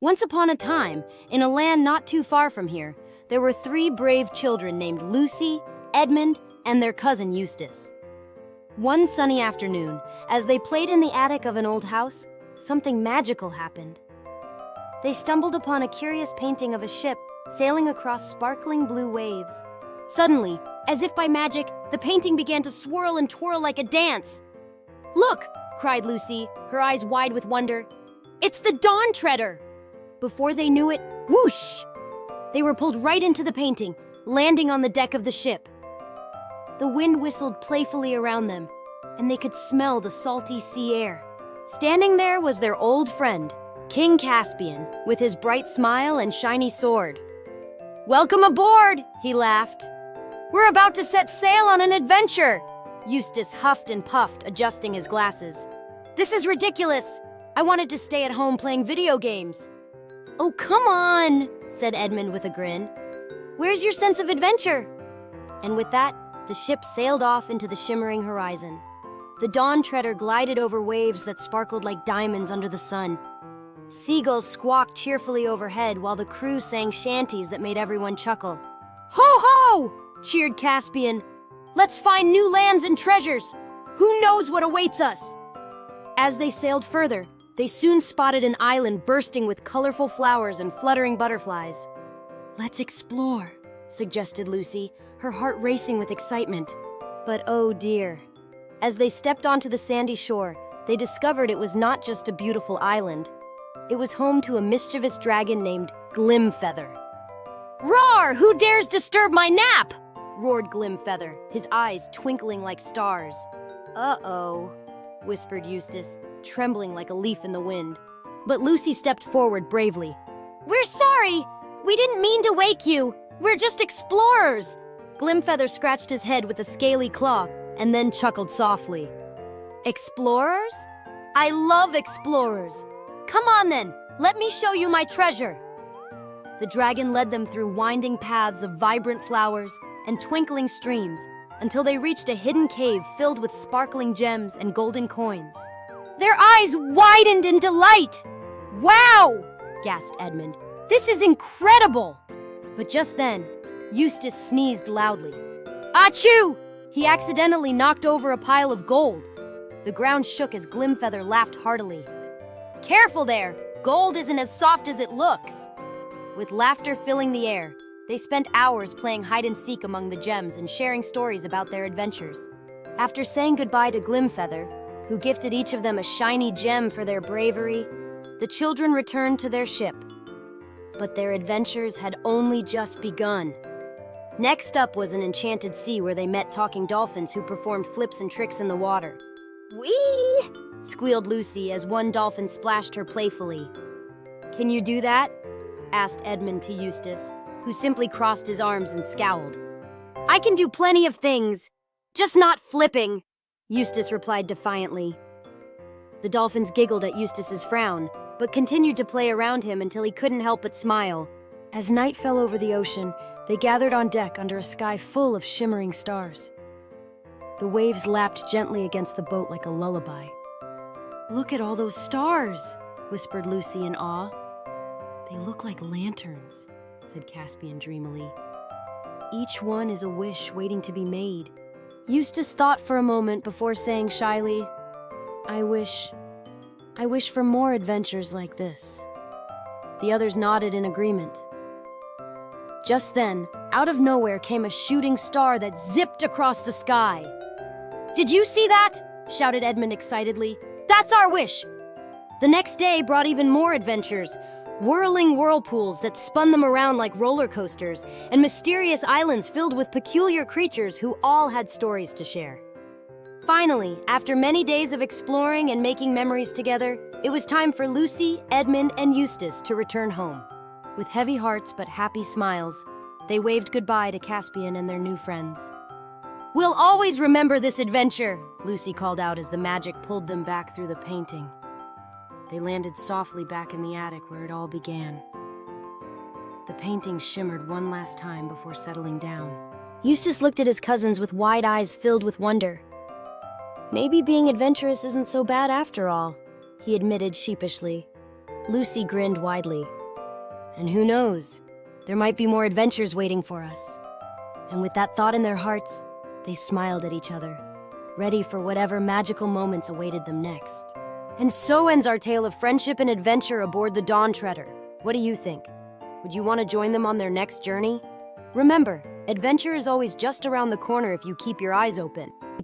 Once upon a time, in a land not too far from here, there were three brave children named Lucy, Edmund, and their cousin Eustace. One sunny afternoon, as they played in the attic of an old house, something magical happened. They stumbled upon a curious painting of a ship sailing across sparkling blue waves. Suddenly, as if by magic, the painting began to swirl and twirl like a dance. "Look!" cried Lucy, her eyes wide with wonder. "It's the Dawn Treader!" Before they knew it, whoosh! They were pulled right into the painting, landing on the deck of the ship. The wind whistled playfully around them, and they could smell the salty sea air. Standing there was their old friend, King Caspian, with his bright smile and shiny sword. "Welcome aboard," he laughed. "We're about to set sail on an adventure." Eustace huffed and puffed, adjusting his glasses. "This is ridiculous. I wanted to stay at home playing video games." "Oh, come on," said Edmund with a grin. "Where's your sense of adventure?" And with that, the ship sailed off into the shimmering horizon. The Dawn Treader glided over waves that sparkled like diamonds under the sun. Seagulls squawked cheerfully overhead while the crew sang shanties that made everyone chuckle. "Ho-ho!" cheered Caspian. "Let's find new lands and treasures. Who knows what awaits us?" As they sailed further, they soon spotted an island bursting with colorful flowers and fluttering butterflies. "Let's explore," suggested Lucy, her heart racing with excitement. But oh dear. As they stepped onto the sandy shore, they discovered it was not just a beautiful island. It was home to a mischievous dragon named Glimfeather. "Roar! Who dares disturb my nap?" roared Glimfeather, his eyes twinkling like stars. "Uh-oh," whispered Eustace, trembling like a leaf in the wind. But Lucy stepped forward bravely. "We're sorry! We didn't mean to wake you! We're just explorers!" Glimfeather scratched his head with a scaly claw and then chuckled softly. "Explorers? I love explorers! Come on then, let me show you my treasure!" The dragon led them through winding paths of vibrant flowers and twinkling streams until they reached a hidden cave filled with sparkling gems and golden coins. Their eyes widened in delight. "Wow!" gasped Edmund. "This is incredible!" But just then, Eustace sneezed loudly. "Achoo!" He accidentally knocked over a pile of gold. The ground shook as Glimfeather laughed heartily. "Careful there! Gold isn't as soft as it looks!" With laughter filling the air, they spent hours playing hide-and-seek among the gems and sharing stories about their adventures. After saying goodbye to Glimfeather, who gifted each of them a shiny gem for their bravery, the children returned to their ship. But their adventures had only just begun. Next up was an enchanted sea where they met talking dolphins who performed flips and tricks in the water. "Whee!" squealed Lucy as one dolphin splashed her playfully. "Can you do that?" asked Edmund to Eustace, who simply crossed his arms and scowled. "I can do plenty of things, just not flipping," Eustace replied defiantly. The dolphins giggled at Eustace's frown, but continued to play around him until he couldn't help but smile. As night fell over the ocean, they gathered on deck under a sky full of shimmering stars. The waves lapped gently against the boat like a lullaby. "Look at all those stars," whispered Lucy in awe. "They look like lanterns," said Caspian dreamily. "Each one is a wish waiting to be made." Eustace thought for a moment before saying shyly, I wish for more adventures like this." The others nodded in agreement. Just then, out of nowhere came a shooting star that zipped across the sky. "Did you see that?" shouted Edmund excitedly. "That's our wish!" The next day brought even more adventures, whirling whirlpools that spun them around like roller coasters, and mysterious islands filled with peculiar creatures who all had stories to share. Finally, after many days of exploring and making memories together, it was time for Lucy, Edmund, and Eustace to return home. With heavy hearts but happy smiles, they waved goodbye to Caspian and their new friends. "We'll always remember this adventure," Lucy called out as the magic pulled them back through the painting. They landed softly back in the attic where it all began. The painting shimmered one last time before settling down. Eustace looked at his cousins with wide eyes filled with wonder. "Maybe being adventurous isn't so bad after all," he admitted sheepishly. Lucy grinned widely. And who knows? There might be more adventures waiting for us. And with that thought in their hearts, they smiled at each other, ready for whatever magical moments awaited them next. And so ends our tale of friendship and adventure aboard the Dawn Treader. What do you think? Would you want to join them on their next journey? Remember, adventure is always just around the corner if you keep your eyes open.